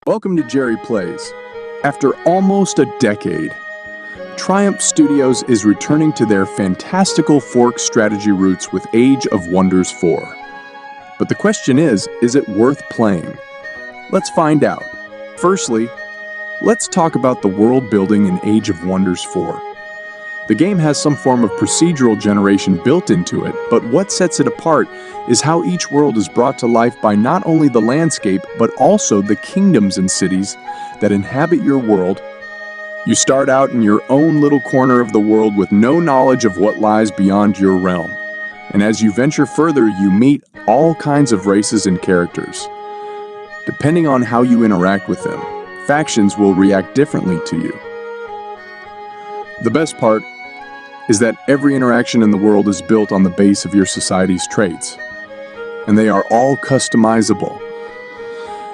Welcome to Jerry Plays. After almost a decade, Triumph Studios is returning to their fantastical fork strategy roots with Age of Wonders 4. But the question is it worth playing? Let's find out. Firstly, let's talk about the world building in Age of Wonders 4. The game has some form of procedural generation built into it, but what sets it apart is how each world is brought to life by not only the landscape, but also the kingdoms and cities that inhabit your world. You start out in your own little corner of the world with no knowledge of what lies beyond your realm. And as you venture further, you meet all kinds of races and characters. Depending on how you interact with them, factions will react differently to you. The best part is that every interaction in the world is built on the base of your society's traits, and they are all customizable.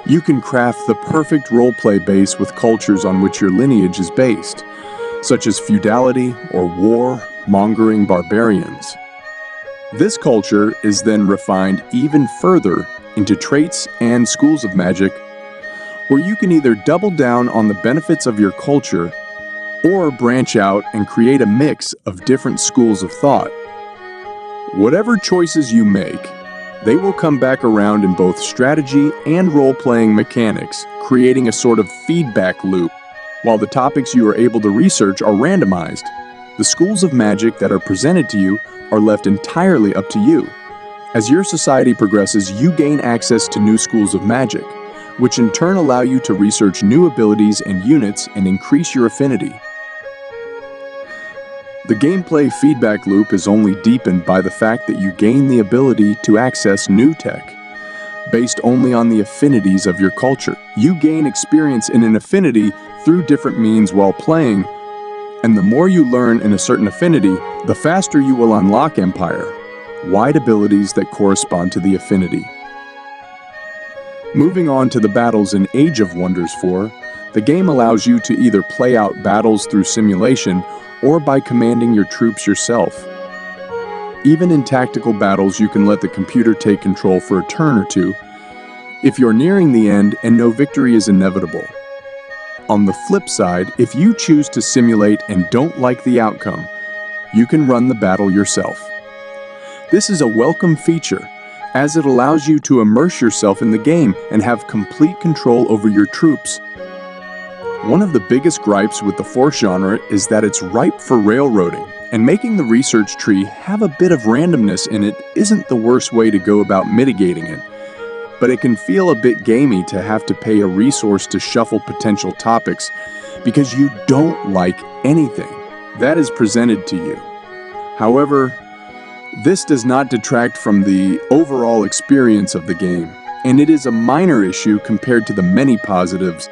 You can craft the perfect roleplay base with cultures on which your lineage is based, such as feudality or war-mongering barbarians. This culture is then refined even further into traits and schools of magic, where you can either double down on the benefits of your culture or branch out and create a mix of different schools of thought. Whatever choices you make, they will come back around in both strategy and role-playing mechanics, creating a sort of feedback loop. While the topics you are able to research are randomized, the schools of magic that are presented to you are left entirely up to you. As your society progresses, you gain access to new schools of magic, which in turn allow you to research new abilities and units and increase your affinity. The gameplay feedback loop is only deepened by the fact that you gain the ability to access new tech, based only on the affinities of your culture. You gain experience in an affinity through different means while playing, and the more you learn in a certain affinity, the faster you will unlock empire-wide abilities that correspond to the affinity. Moving on to the battles in Age of Wonders 4, the game allows you to either play out battles through simulation or by commanding your troops yourself. Even in tactical battles, you can let the computer take control for a turn or two if you're nearing the end and no victory is inevitable. On the flip side, if you choose to simulate and don't like the outcome, you can run the battle yourself. This is a welcome feature, as it allows you to immerse yourself in the game and have complete control over your troops. One of the biggest gripes with the Force genre is that it's ripe for railroading, and making the research tree have a bit of randomness in it isn't the worst way to go about mitigating it, but it can feel a bit gamey to have to pay a resource to shuffle potential topics because you don't like anything that is presented to you. However, this does not detract from the overall experience of the game, and it is a minor issue compared to the many positives.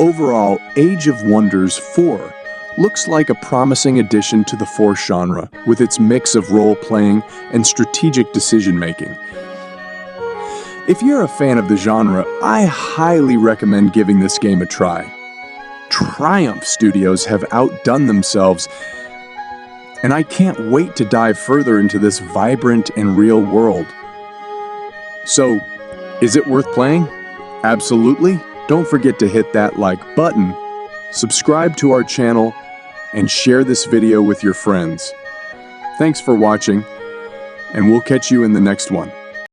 Overall, Age of Wonders 4 looks like a promising addition to the Force genre with its mix of role-playing and strategic decision-making. If you're a fan of the genre, I highly recommend giving this game a try. Triumph Studios have outdone themselves, and I can't wait to dive further into this vibrant and real world. So, is it worth playing? Absolutely. Don't forget to hit that like button, subscribe to our channel, and share this video with your friends. Thanks for watching, and we'll catch you in the next one.